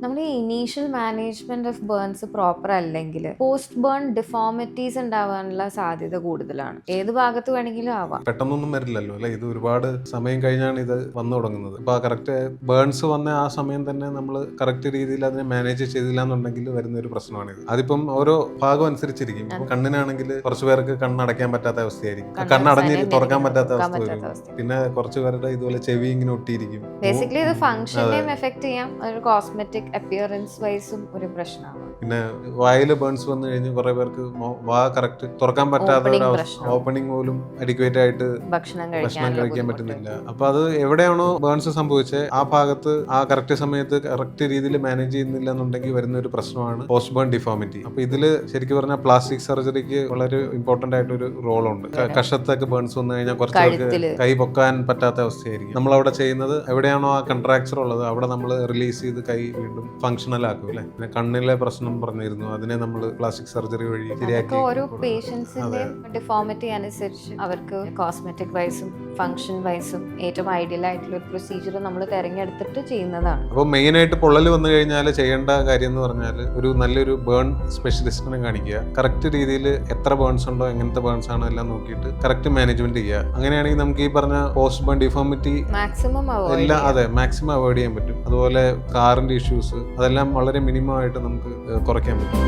നമ്മൾ ഈ initial management of burns proper അല്ലെങ്കിൽ പോസ്റ്റ് ബേൺ ഡിഫോമിറ്റീസ് ഉണ്ടാവാനുള്ള സാധ്യത കൂടുതലാണ്. ഏത് ഭാഗത്ത് വേണമെങ്കിലും ആവാം. പെട്ടെന്നൊന്നും വരില്ലല്ലോ അല്ലെ, ഇത് ഒരുപാട് സമയം കഴിഞ്ഞാണ് ഇത് വന്നു തുടങ്ങുന്നത്. അപ്പൊ കറക്റ്റ് ബേൺസ് വന്ന ആ സമയം തന്നെ നമ്മൾ കറക്റ്റ് രീതിയിൽ അതിനെ മാനേജ് ചെയ്തില്ല എന്നുണ്ടെങ്കിൽ വരുന്ന ഒരു പ്രശ്നമാണിത്. അതിപ്പം ഓരോ ഭാഗം അനുസരിച്ചിരിക്കും. ഇപ്പൊ കണ്ണിനാണെങ്കിൽ കുറച്ചു പേർക്ക് കണ്ണടയ്ക്കാൻ പറ്റാത്ത അവസ്ഥയായിരിക്കും, കണ്ണടഞ്ഞ് തുറക്കാൻ പറ്റാത്ത അവസ്ഥ വരും. പിന്നെ കുറച്ചു പേരുടെ ഇതുപോലെ ചെവി ഇങ്ങനെ ഒട്ടിയിരിക്കും. ബേസിക്കലി ഇത് ഫംഗ്ഷനെയും എഫക്ട് ചെയ്യാം, ഒരു കോസ്മെറ്റിക് അപ്പിയറൻസ് വൈസും ഒരു പ്രശ്നമാണ്. പിന്നെ വായില് ബേൺസ് വന്നു കഴിഞ്ഞ് കുറെ പേർക്ക് വാ കറക്റ്റ് തുറക്കാൻ പറ്റാത്ത ഓപ്പണിംഗ് പോലും അഡിക്വേറ്റ് ആയിട്ട് ഭക്ഷണം കഴിക്കാൻ പറ്റുന്നില്ല. അപ്പൊ അത് എവിടെയാണോ ബേൺസ് സംഭവിച്ചത് ആ ഭാഗത്ത് ആ കറക്റ്റ് സമയത്ത് കറക്റ്റ് രീതിയിൽ മാനേജ് ചെയ്യുന്നില്ല എന്നുണ്ടെങ്കിൽ വരുന്ന ഒരു പ്രശ്നമാണ് പോസ്റ്റ് ബേൺ ഡിഫോമിറ്റി. അപ്പൊ ഇതില് ശരിക്കും പറഞ്ഞാൽ പ്ലാസ്റ്റിക് സർജറിക്ക് വളരെ ഇമ്പോർട്ടന്റ് ആയിട്ടൊരു റോളുണ്ട്. കഷത്തൊക്കെ ബേൺസ് വന്നു കഴിഞ്ഞാൽ കുറച്ച് പേർക്ക് കൈ പൊക്കാൻ പറ്റാത്ത അവസ്ഥയായിരിക്കും. നമ്മളവിടെ ചെയ്യുന്നത് എവിടെയാണോ ആ കൺട്രാക്ചർ ഉള്ളത് അവിടെ നമ്മൾ റിലീസ് ചെയ്ത് കൈ വീണ്ടും ഫങ്ഷണൽ ആക്കും അല്ലെ. പിന്നെ കണ്ണിലെ പ്രശ്നം പറഞ്ഞിരുന്നു, അതിനെ നമ്മൾ പ്ലാസ്റ്റിക് സർജറി വഴി ശരിയാക്കി. ഓരോ പേഷ്യൻസിന്റെ ഡിഫോമിറ്റി അനുസരിച്ച് അവർക്ക് കോസ്മെറ്റിക് വൈസും ഫംഗ്ഷൻ വൈസും ഏറ്റവും ഐഡിയൽ ആയിട്ടുള്ള ഒരു പ്രൊസീജിയർ നമ്മൾ തിരഞ്ഞെടുത്തിട്ട് ചെയ്യുന്നതാണ്. അപ്പോൾ മെയിൻ ആയിട്ട് പൊള്ളൽ വന്നു കഴിഞ്ഞാൽ ചെയ്യേണ്ട കാര്യം എന്ന് പറഞ്ഞാൽ ഒരു നല്ലൊരു ബേൺ സ്പെഷ്യലിസ്റ്റിനെ കാണിക്കുക. കറക്റ്റ് രീതിയിൽ എത്ര ബേൺസ് ഉണ്ടോ, എങ്ങനത്തെ ബേൺസ് ആണോ എല്ലാം നോക്കിയിട്ട് കറക്റ്റ് മാനേജ്മെന്റ് ചെയ്യുക. അങ്ങനെയാണെങ്കിൽ നമുക്ക് ഈ പറഞ്ഞ post burn deformity maximum maximum avoid ചെയ്യാൻ പറ്റും. അതുപോലെ കാറിന്റെ ഇഷ്യൂസ് അതെല്ലാം വളരെ മിനിമം ആയിട്ട് നമുക്ക് കുറയ്ക്കാൻ പറ്റും.